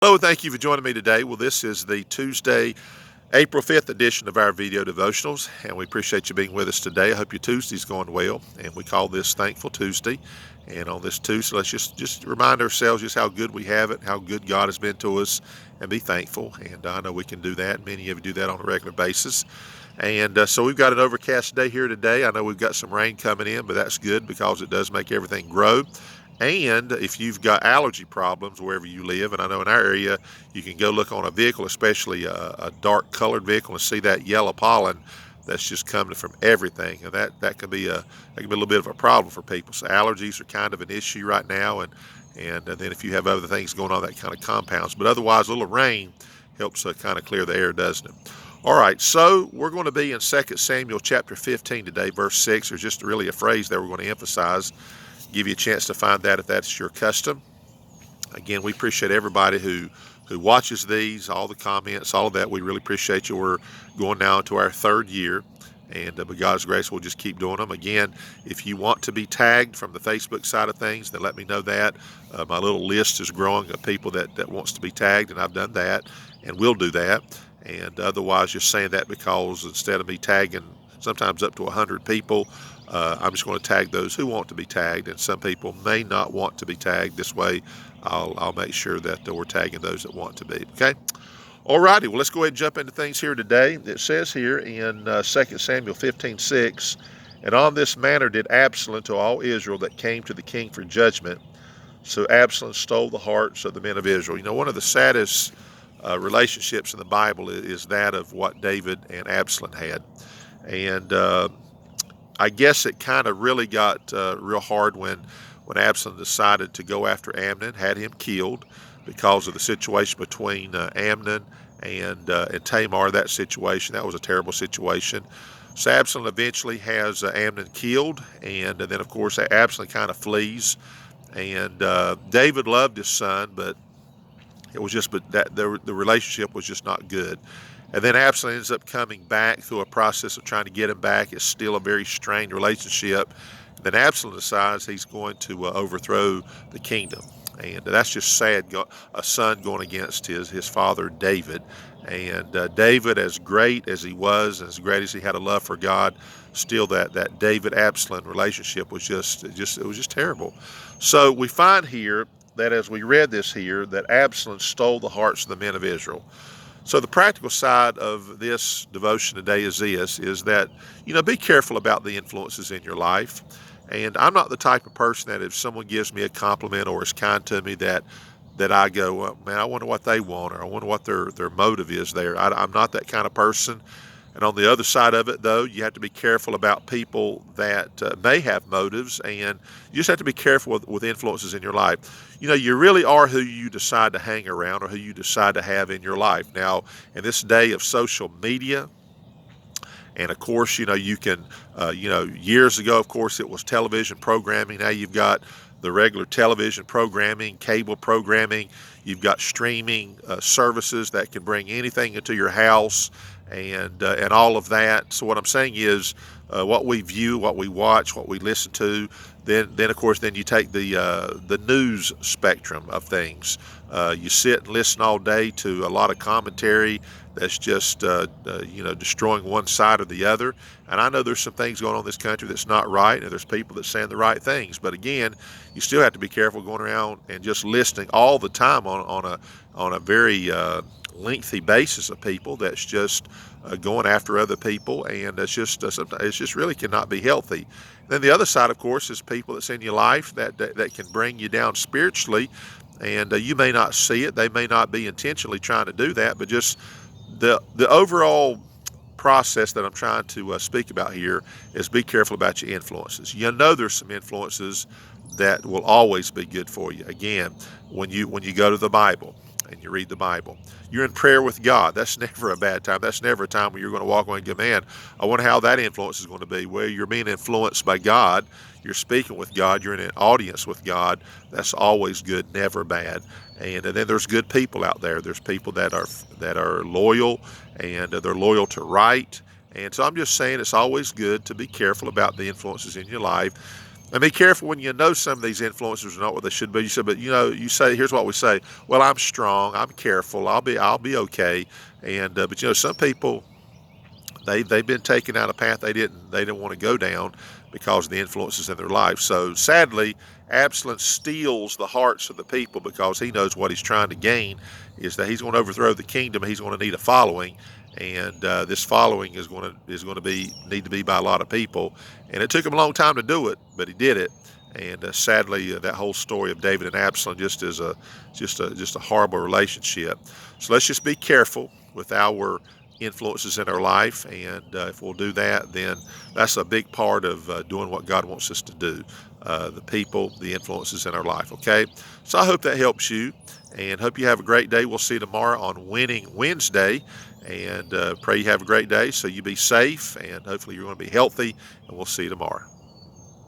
Hello, thank you for joining me today. Well, this is the Tuesday, April 5th edition of our video devotionals, and we appreciate you being with us today. I hope your Tuesday's going well, and we call this Thankful Tuesday. And on this Tuesday, let's just remind ourselves just how good we have it, how good God has been to us, and be thankful. And I know we can do that. Many of you do that on a regular basis. And so we've got an overcast day here today. I know we've got some rain coming in, but that's good because it does make everything grow. And if you've got allergy problems wherever you live, and I know in our area, you can go look on a vehicle, especially a dark colored vehicle, and see that yellow pollen that's just coming from everything. And that can be a little bit of a problem for people. So allergies are kind of an issue right now, and then if you have other things going on, that kind of compounds. But otherwise, a little rain helps kind of clear the air, doesn't it? All right, so we're going to be in 2 Samuel chapter 15 today, verse 6. There's just really a phrase there we're going to emphasize. Give you a chance to find that if that's your custom. Again, we appreciate everybody who watches these, all the comments, all of that. We really appreciate you. We're going now into our third year, and by God's grace, we'll just keep doing them. Again, if you want to be tagged from the Facebook side of things, then let me know that. My little list is growing of people that wants to be tagged, and I've done that, and will do that. And otherwise, just saying that because instead of me tagging sometimes up to 100 people, I'm just going to tag those who want to be tagged, and some people may not want to be tagged. This way, I'll make sure that we're tagging those that want to be. Okay? Alrighty, well, let's go ahead and jump into things here today. It says here in 2 Samuel 15:6, and on this manner did Absalom to all Israel that came to the king for judgment. So Absalom stole the hearts of the men of Israel. You know, one of the saddest relationships in the Bible is that of what David and Absalom had. And I guess it kind of really got real hard when Absalom decided to go after Amnon, had him killed because of the situation between Amnon and Tamar. That situation, that was a terrible situation. So Absalom eventually has Amnon killed, and then of course Absalom kind of flees. And David loved his son, but it was just that the relationship was just not good. And then Absalom ends up coming back through a process of trying to get him back. It's still a very strained relationship. And then Absalom decides he's going to overthrow the kingdom. And that's just sad, a son going against his father David. And David, as great as he was, and as great as he had a love for God, still that David-Absalom relationship was just terrible. So we find here that as we read this here, that Absalom stole the hearts of the men of Israel. So the practical side of this devotion today is that, be careful about the influences in your life. And I'm not the type of person that if someone gives me a compliment or is kind to me that I go, well, man, I wonder what they want, or I wonder what their motive is there. I'm not that kind of person. And on the other side of it, though, you have to be careful about people that may have motives, and you just have to be careful with influences in your life. You really are who you decide to hang around or who you decide to have in your life. Now, in this day of social media, and of course, you can, years ago, of course, it was television programming. Now you've got the regular television programming, cable programming. You've got streaming services that can bring anything into your house, and all of that. So what I'm saying is, what we view, what we watch, what we listen to, then of course, then you take the news spectrum of things. You sit and listen all day to a lot of commentary that's just destroying one side or the other. And I know there's some things going on in this country that's not right, and there's people that saying the right things. But again, you still have to be careful going around and just listening all the time on a very lengthy basis of people that's just going after other people, and it's just sometimes it just really cannot be healthy. And then the other side, of course, is people that's in your life that can bring you down spiritually, and you may not see it. They may not be intentionally trying to do that, but just the overall process that I'm trying to speak about here is be careful about your influences. There's some influences that will always be good for you. Again, when you go to the Bible and you read the Bible, you're in prayer with God. That's never a bad time. That's never a time where you're going to walk away and go, man, I wonder how that influence is going to be. Well, you're being influenced by God. You're speaking with God. You're in an audience with God. That's always good, never bad. And then there's good people out there. There's people that are loyal, and they're loyal to right. And so I'm just saying it's always good to be careful about the influences in your life. And be careful when you know some of these influencers are not what they should be. You say, but you say, here's what we say. Well, I'm strong. I'm careful. I'll be okay. And but some people they've been taken down a path they didn't want to go down because of the influences in their life. So sadly, Absalom steals the hearts of the people because he knows what he's trying to gain is that he's going to overthrow the kingdom. He's going to need a following, and this following is going to need to be by a lot of people. And it took him a long time to do it, but he did it. And sadly, that whole story of David and Absalom just a horrible relationship. So let's just be careful with our influences in our life, and if we'll do that, then that's a big part of doing what God wants us to do. The people, the influences in our life. Okay, so I hope that helps you, and hope you have a great day. We'll see you tomorrow on Winning Wednesday, and pray you have a great day. So you be safe, and hopefully you're going to be healthy, and we'll see you tomorrow.